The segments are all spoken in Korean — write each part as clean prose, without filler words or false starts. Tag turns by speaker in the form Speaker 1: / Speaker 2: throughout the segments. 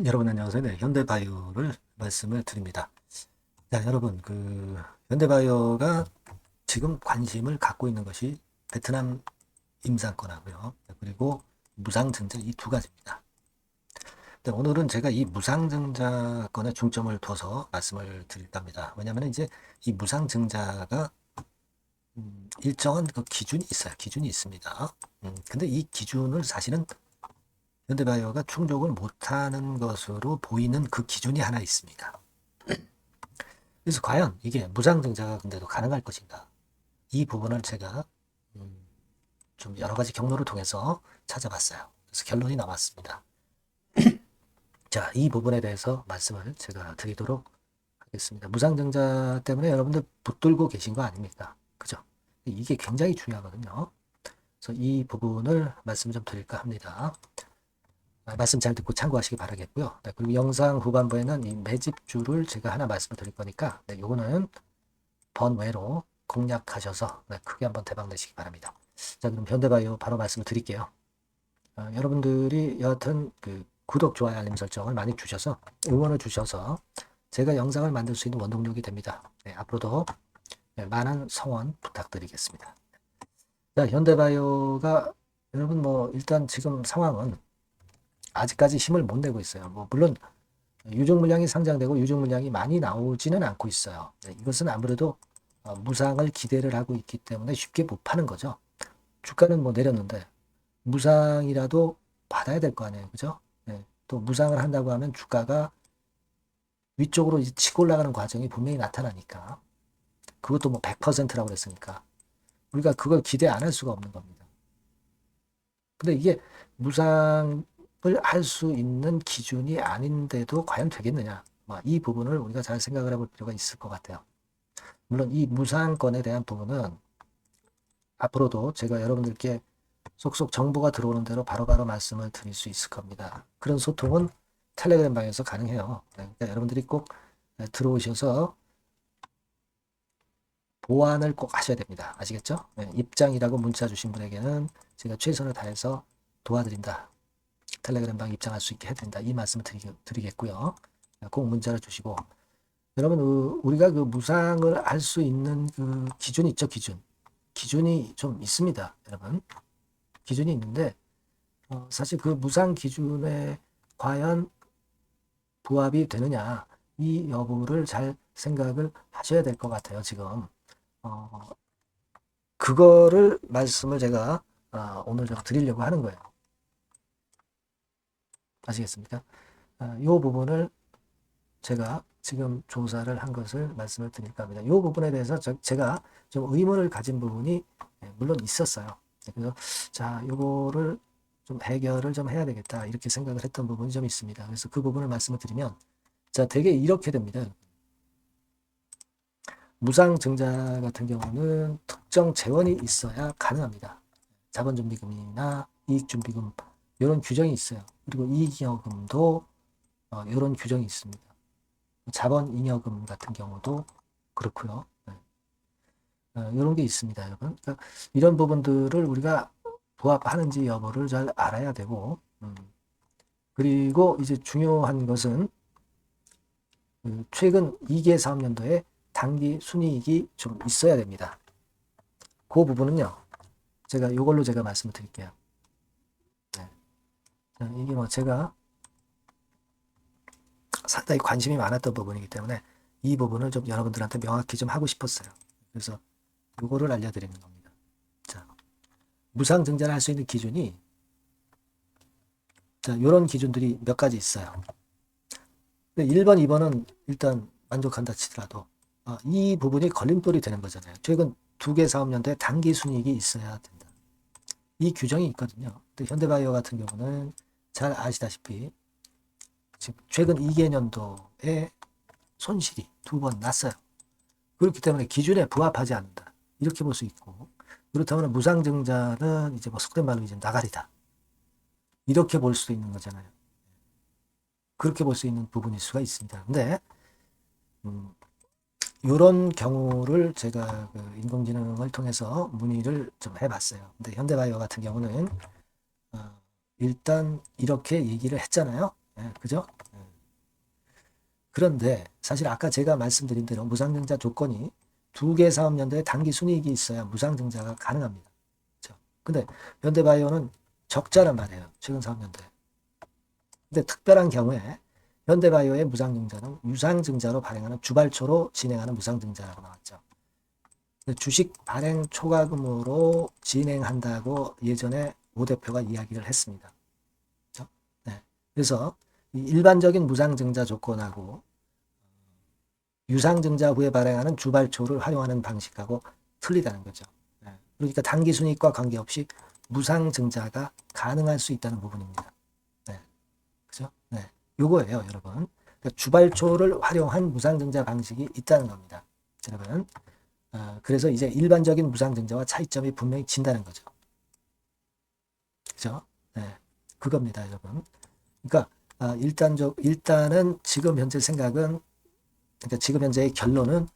Speaker 1: 여러분 안녕하세요. 네, 현대바이오를 말씀을 드립니다. 자, 여러분 현대바이오가 지금 관심을 갖고 있는 것이 베트남 임상권하고요. 그리고 무상증자 이 두 가지입니다. 네, 오늘은 제가 이 무상증자권에 중점을 둬서 말씀을 드릴까 합니다. 왜냐하면 이제 이 무상증자가 일정한 그 기준이 있어요. 기준이 있습니다. 근데 이 기준을 사실은 현대바이오가 충족을 못하는 것으로 보이는 그 기준이 하나 있습니다. 그래서 과연 이게 무상증자가 근데도 가능할 것인가? 이 부분을 제가 음, 좀 여러 가지 경로를 통해서 찾아봤어요. 그래서 결론이 나왔습니다. 자, 이 부분에 대해서 말씀을 제가 드리도록 하겠습니다. 무상증자 때문에 여러분들 붙들고 계신 거 아닙니까? 그죠? 이게 굉장히 중요하거든요. 그래서 이 부분을 말씀 좀 드릴까 합니다. 말씀 잘 듣고 참고하시기 바라겠고요. 네, 그리고 영상 후반부에는 이 매집주를 제가 하나 말씀을 드릴 거니까, 네, 요거는 번외로 공략하셔서 네, 크게 한번 대박 내시기 바랍니다. 자, 그럼 현대바이오 바로 말씀을 드릴게요. 여러분들이 여하튼 그 구독, 좋아요, 알림 설정을 많이 주셔서 응원을 주셔서 제가 영상을 만들 수 있는 원동력이 됩니다. 네, 앞으로도 네, 많은 성원 부탁드리겠습니다. 자, 현대바이오가 여러분 뭐 일단 지금 상황은 아직까지 힘을 못 내고 있어요. 뭐 물론 유증 물량이 상장되고 유증 물량이 많이 나오지는 않고 있어요. 네, 이것은 아무래도 무상을 기대를 하고 있기 때문에 쉽게 못 파는 거죠. 주가는 뭐 내렸는데 무상이라도 받아야 될 거 아니에요. 그죠? 네, 또 무상을 한다고 하면 주가가 위쪽으로 이제 치고 올라가는 과정이 분명히 나타나니까 그것도 뭐 100%라고 그랬으니까 우리가 그걸 기대 안 할 수가 없는 겁니다. 근데 이게 무상을 할 수 있는 기준이 아닌데도 과연 되겠느냐? 이 부분을 우리가 잘 생각을 해볼 필요가 있을 것 같아요. 물론 이 무상권에 대한 부분은 앞으로도 제가 여러분들께 속속 정보가 들어오는 대로 바로바로 말씀을 드릴 수 있을 겁니다. 그런 소통은 텔레그램 방에서 가능해요. 그러니까 여러분들이 꼭 들어오셔서 보완을 꼭 하셔야 됩니다. 아시겠죠? 입장이라고 문자 주신 분에게는 제가 최선을 다해서 도와드린다. 텔레그램 방 입장할 수 있게 해드린다. 이 말씀을 드리겠고요. 꼭 문자를 주시고 여러분 우리가 그 무상을 할 수 있는 그 기준이 있죠. 기준이 좀 있습니다. 여러분 기준이 있는데 사실 그 무상 기준에 과연 부합이 되느냐 이 여부를 잘 생각을 하셔야 될 것 같아요. 지금 그거를 말씀을 제가 오늘 좀 드리려고 하는 거예요. 아시겠습니까? 이 부분을 제가 지금 조사를 한 것을 말씀을 드릴까 합니다. 이 부분에 대해서 제가 좀 의문을 가진 부분이 물론 있었어요. 그래서 자, 요거를 좀 해결을 좀 해야 되겠다 이렇게 생각을 했던 부분이 좀 있습니다. 그래서 그 부분을 말씀을 드리면 자, 되게 이렇게 됩니다. 무상증자 같은 경우는 특정 재원이 있어야 가능합니다. 자본준비금이나 이익준비금 이런 규정이 있어요. 그리고 이익잉여금도 이런 규정이 있습니다. 자본잉여금 같은 경우도 그렇고요. 이런 게 있습니다, 여러분. 그러니까 이런 부분들을 우리가 부합하는지 여부를 잘 알아야 되고, 그리고 이제 중요한 것은 최근 2개 사업년도에 단기 순이익이 좀 있어야 됩니다. 그 부분은요, 이걸로 제가 말씀을 드릴게요. 네. 이게 뭐 제가 상당히 관심이 많았던 부분이기 때문에 이 부분을 좀 여러분들한테 명확히 좀 하고 싶었어요. 그래서 이거를 알려드리는 겁니다. 자, 무상증자를 할 수 있는 기준이 자, 이런 기준들이 몇 가지 있어요. 1번, 2번은 일단 만족한다 치더라도 이 부분이 걸림돌이 되는 거잖아요. 최근 2개 사업년도에 단기 순이익이 있어야 된다. 이 규정이 있거든요. 근데 현대바이오 같은 경우는 잘 아시다시피 지금 최근 2개년도에 손실이 2번 났어요. 그렇기 때문에 기준에 부합하지 않는다. 이렇게 볼 수 있고 그렇다면 무상증자는 이제 뭐 속된 말로 이제 나가리다. 이렇게 볼 수도 있는 거잖아요. 그렇게 볼 수 있는 부분일 수가 있습니다. 근데 이런 경우를 제가 그 인공지능을 통해서 문의를 좀 해봤어요. 근데 현대바이오 같은 경우는 일단 이렇게 얘기를 했잖아요. 예, 그죠? 예. 그런데 사실 아까 제가 말씀드린 대로 무상증자 조건이 두 개 사업연도에 단기 순이익이 있어야 무상증자가 가능합니다. 그렇죠? 근데 현대바이오는 적자란 말이에요. 최근 사업연도에. 근데 특별한 경우에 현대바이오의 무상증자는 유상증자로 발행하는 주발초로 진행하는 무상증자라고 나왔죠. 주식 발행 초과금으로 진행한다고 예전에 오 대표가 이야기를 했습니다. 그렇죠? 네. 그래서 일반적인 무상증자 조건하고 유상증자 후에 발행하는 주발초를 활용하는 방식하고 틀리다는 거죠. 네. 그러니까 단기순이익과 관계없이 무상증자가 가능할 수 있다는 부분입니다. 네. 그죠? 네. 요거예요, 여러분. 그러니까 주발초를 활용한 무상증자 방식이 있다는 겁니다. 여러분. 그래서 이제 일반적인 무상증자와 차이점이 분명히 진다는 거죠. 그죠? 네. 그겁니다, 여러분. 그러니까, 일단은 지금 현재 생각은, 그러니까 지금 현재의 결론은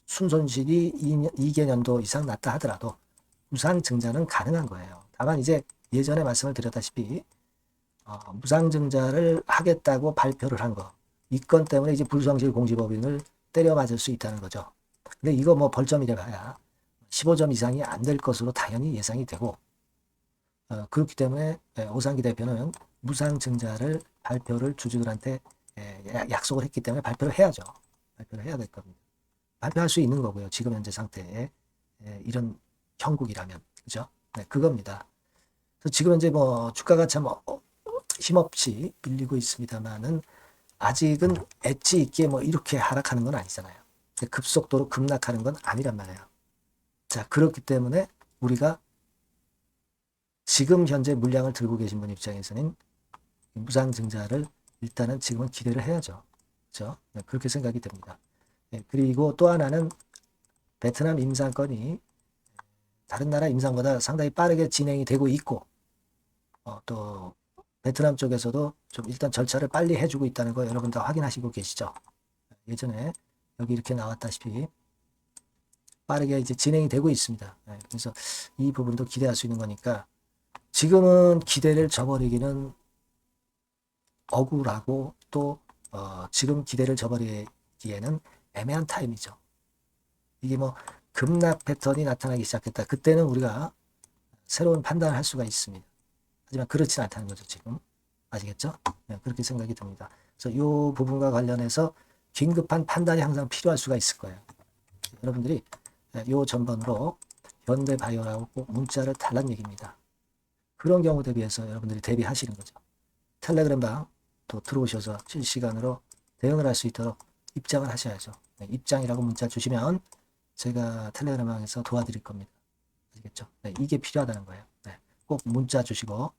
Speaker 1: 순손실이 2개년도 이상 났다 하더라도 무상증자는 가능한 거예요. 다만 이제 예전에 말씀을 드렸다시피, 무상증자를 하겠다고 발표를 한 거. 이 건 때문에 이제 불성실 공시법인을 때려 맞을 수 있다는 거죠. 근데 이거 뭐 벌점이래 봐야 15점 이상이 안 될 것으로 당연히 예상이 되고, 그렇기 때문에 오상기 대표는 무상증자를 발표를 주주들한테 약속을 했기 때문에 발표를 해야죠. 발표를 해야 될 겁니다. 발표할 수 있는 거고요. 지금 현재 상태에 이런 형국이라면. 그죠? 네, 그겁니다. 그래서 지금 현재 뭐 주가가 참 힘없이 밀리고 있습니다만은 아직은 엣지 있게 뭐 이렇게 하락하는 건 아니잖아요. 급속도로 급락하는 건 아니란 말이에요. 자, 그렇기 때문에 우리가 지금 현재 물량을 들고 계신 분 입장에서는 무상증자를 일단은 지금은 기대를 해야죠. 그렇죠? 네, 그렇게 생각이 됩니다. 네, 그리고 또 하나는 베트남 임상건이 다른 나라 임상보다 상당히 빠르게 진행이 되고 있고, 또 베트남 쪽에서도 좀 일단 절차를 빨리 해주고 있다는 거 여러분 다 확인하시고 계시죠? 예전에 여기 이렇게 나왔다시피 빠르게 이제 진행이 되고 있습니다. 네, 그래서 이 부분도 기대할 수 있는 거니까 지금은 기대를 저버리기는 억울하고 또 지금 기대를 저버리기에는 애매한 타임이죠. 이게 뭐 급락 패턴이 나타나기 시작했다. 그때는 우리가 새로운 판단을 할 수가 있습니다. 하지만 그렇진 않다는 거죠, 지금. 아시겠죠? 네, 그렇게 생각이 듭니다. 그래서 이 부분과 관련해서 긴급한 판단이 항상 필요할 수가 있을 거예요. 여러분들이 이 전번으로 현대바이오라고 꼭 문자를 달란 얘기입니다. 그런 경우 대비해서 여러분들이 대비하시는 거죠. 텔레그램방 또 들어오셔서 실시간으로 대응을 할 수 있도록 입장을 하셔야죠. 네, 입장이라고 문자 주시면 제가 텔레그램방에서 도와드릴 겁니다. 아시겠죠? 네, 이게 필요하다는 거예요. 네, 꼭 문자 주시고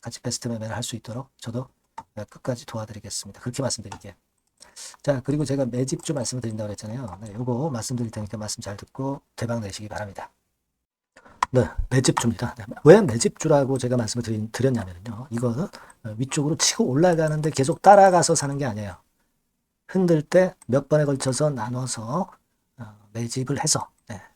Speaker 1: 같이 베스트 매매를 할 수 있도록 저도 끝까지 도와드리겠습니다. 그렇게 말씀드릴게요. 자, 그리고 제가 매집주 말씀을 드린다고 했잖아요. 네, 요거 말씀드릴 테니까 말씀 잘 듣고 대박 내시기 바랍니다. 네, 매집주입니다. 네, 왜 매집주라고 제가 말씀을 드렸냐면요. 이거 위쪽으로 치고 올라가는데 계속 따라가서 사는 게 아니에요. 흔들 때 몇 번에 걸쳐서 나눠서 매집을 해서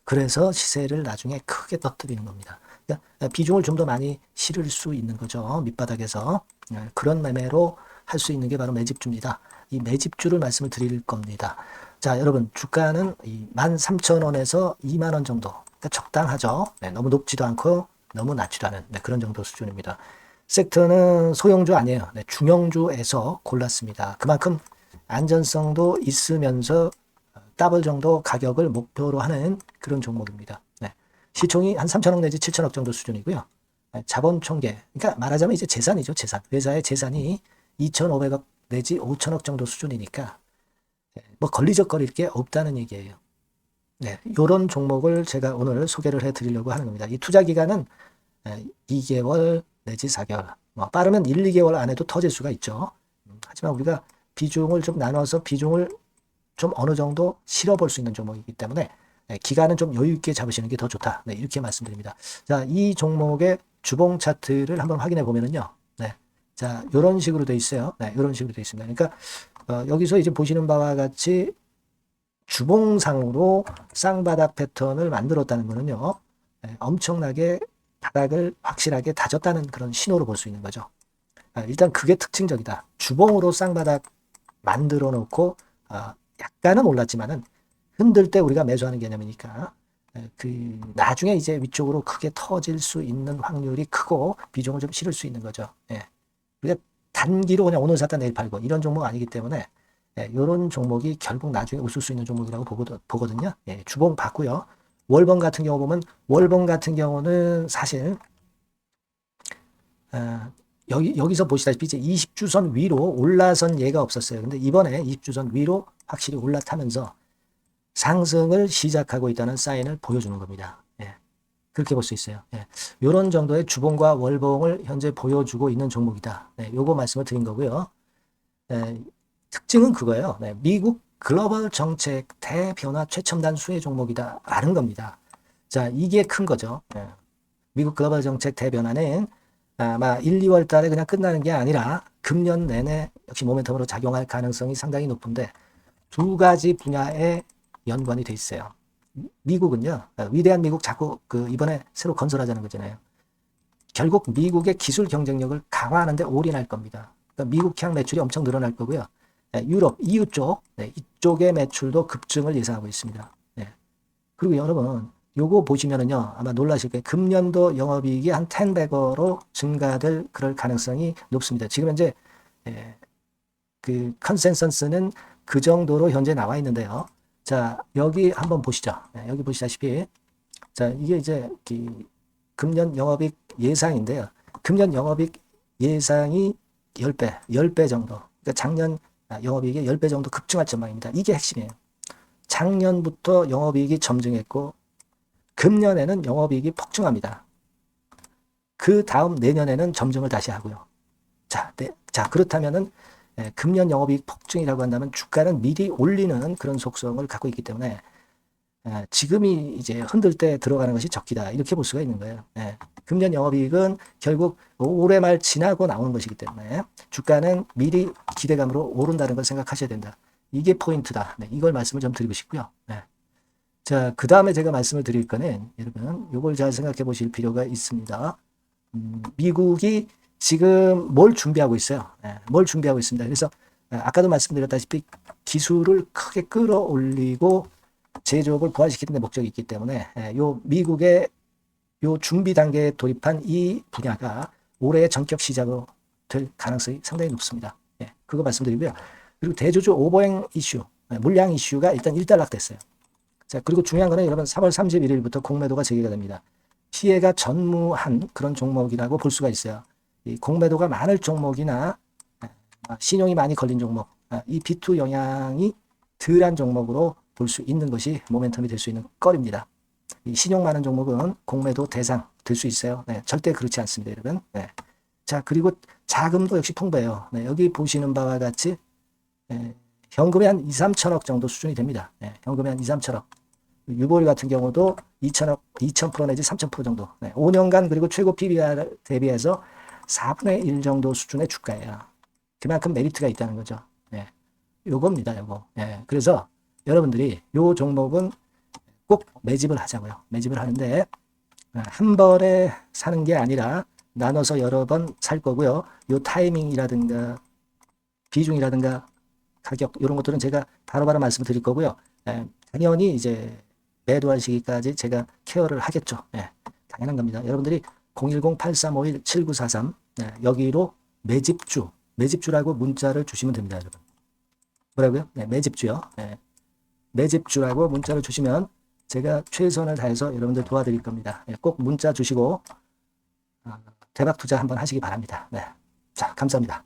Speaker 1: 그래서 시세를 나중에 크게 터뜨리는 겁니다. 그러니까 비중을 좀 더 많이 실을 수 있는 거죠. 밑바닥에서 그런 매매로 할 수 있는 게 바로 매집주입니다. 이 매집주를 말씀을 드릴 겁니다. 자, 여러분 주가는 13,000원에서 2만원 정도. 그러니까 적당하죠. 네, 너무 높지도 않고 너무 낮지도 않은 그런 정도 수준입니다. 섹터는 소형주 아니에요. 네, 중형주에서 골랐습니다. 그만큼 안전성도 있으면서 더블 정도 가격을 목표로 하는 그런 종목입니다. 네, 시총이 한 3천억 내지 7천억 정도 수준이고요. 자본 총계, 그러니까 말하자면 이제 재산이죠. 재산. 회사의 재산이 2,500억 내지 5천억 정도 수준이니까 뭐 걸리적거릴 게 없다는 얘기예요. 네, 이런 종목을 제가 오늘 소개를 해드리려고 하는 겁니다. 이 투자 기간은 2개월 내지 4개월, 뭐 빠르면 1, 2개월 안에도 터질 수가 있죠. 하지만 우리가 비중을 좀 나눠서 비중을 좀 어느 정도 실어볼 수 있는 종목이기 때문에 기간은 좀 여유 있게 잡으시는 게 더 좋다. 네, 이렇게 말씀드립니다. 자, 이 종목의 주봉 차트를 한번 확인해 보면은요. 네, 자, 이런 식으로 돼 있어요. 네, 이런 식으로 돼 있습니다. 그러니까 여기서 이제 보시는 바와 같이 주봉상으로 쌍바닥 패턴을 만들었다는 거는요. 엄청나게 바닥을 확실하게 다졌다는 그런 신호로 볼 수 있는 거죠. 일단 그게 특징적이다. 주봉으로 쌍바닥 만들어 놓고 약간은 올랐지만은 흔들 때 우리가 매수하는 개념이니까 그 나중에 이제 위쪽으로 크게 터질 수 있는 확률이 크고 비중을 좀 실을 수 있는 거죠. 예. 우리가 단기로 그냥 오늘 샀다 내일 팔고 이런 종목 아니기 때문에 이런 종목이 결국 나중에 웃을 수 있는 종목이라고 보거든요. 예, 주봉 봤고요. 월봉 같은 경우 보면 월봉 같은 경우는 사실 여기서 보시다시피 이제 20주선 위로 올라선 예가 없었어요. 근데 이번에 20주선 위로 확실히 올라타면서 상승을 시작하고 있다는 사인을 보여주는 겁니다. 예, 그렇게 볼 수 있어요. 예, 이런 정도의 주봉과 월봉을 현재 보여주고 있는 종목이다. 네, 요거 말씀을 드린 거고요. 특징은 그거예요. 네, 미국 글로벌 정책 대변화 최첨단 수혜 종목이다 라는 겁니다. 자, 이게 큰 거죠. 미국 글로벌 정책 대변화는 아마 1, 2월 달에 그냥 끝나는 게 아니라 금년 내내 역시 모멘텀으로 작용할 가능성이 상당히 높은데 두 가지 분야에 연관이 돼 있어요. 미국은요, 위대한 미국 자꾸 이번에 새로 건설하자는 거잖아요. 결국 미국의 기술 경쟁력을 강화하는데 올인할 겁니다. 그러니까 미국향 매출이 엄청 늘어날 거고요. 유럽, EU 쪽, 이쪽의 매출도 급증을 예상하고 있습니다. 그리고 여러분, 요거 보시면은요, 아마 놀라실 거예요. 금년도 영업이익이 한 10배로 증가될 그럴 가능성이 높습니다. 지금 현재, 그 컨센서스는 그 정도로 현재 나와 있는데요. 자, 여기 한번 보시죠. 여기 보시다시피, 자, 이게 이제 금년 영업이익 예상인데요. 금년 영업이익 예상이 10배 정도. 그러니까 작년 영업이익이 10배 정도 급증할 전망입니다. 이게 핵심이에요. 작년부터 영업이익이 점증했고 금년에는 영업이익이 폭증합니다. 그 다음 내년에는 점증을 다시 하고요. 자, 그렇다면은 금년 영업이익 폭증이라고 한다면 주가는 미리 올리는 그런 속성을 갖고 있기 때문에 지금이 이제 흔들 때 들어가는 것이 적기다 이렇게 볼 수가 있는 거예요. 금년 영업이익은 결국 올해 말 지나고 나오는 것이기 때문에 주가는 미리 기대감으로 오른다는 걸 생각하셔야 된다. 이게 포인트다. 이걸 말씀을 좀 드리고 싶고요. 자, 그 다음에 제가 말씀을 드릴 거는 여러분 이걸 잘 생각해 보실 필요가 있습니다. 미국이 지금 뭘 준비하고 있어요. 뭘 준비하고 있습니다. 그래서 아까도 말씀드렸다시피 기술을 크게 끌어올리고 제조업을 부활시키는 데 목적이 있기 때문에 요 미국의 요 준비 단계에 돌입한 이 분야가 올해의 전격 시작으로 될 가능성이 상당히 높습니다. 그거 말씀드리고요. 그리고 대주주 오버행 이슈, 물량 이슈가 일단 일단락됐어요. 자, 그리고 중요한 거는 여러분 3월 31일부터 공매도가 재개가 됩니다. 피해가 전무한 그런 종목이라고 볼 수가 있어요. 이 공매도가 많을 종목이나 신용이 많이 걸린 종목, 이 B2 영향이 덜한 종목으로 볼 수 있는 것이 모멘텀이 될 수 있는 거리입니다. 이 신용 많은 종목은 공매도 대상 될 수 있어요. 절대 그렇지 않습니다, 여러분. 자, 그리고 자금도 역시 풍부해요. 여기 보시는 바와 같이 현금이 한 2, 3천억 정도 수준이 됩니다. 현금이 한 2, 3천억. 유보율 같은 경우도 2천억, 2,000% 내지 3,000% 정도. 5년간 그리고 최고 PBR 대비해서 4분의 1 정도 수준의 주가예요. 그만큼 메리트가 있다는 거죠. 요겁니다, 요거. 그래서 여러분들이 요 종목은 꼭 매집을 하자고요. 매집을 하는데 한 번에 사는 게 아니라 나눠서 여러 번 살 거고요. 요 타이밍이라든가 비중이라든가 가격 이런 것들은 제가 바로바로 말씀을 드릴 거고요. 당연히 이제 매도할 시기까지 제가 케어를 하겠죠. 당연한 겁니다. 여러분들이 010-8351-7943 여기로 매집주라고 문자를 주시면 됩니다, 여러분. 뭐라고요? 매집주요. 매집주라고 문자를 주시면 제가 최선을 다해서 여러분들 도와드릴 겁니다. 꼭 문자 주시고 대박 투자 한번 하시기 바랍니다. 자, 감사합니다.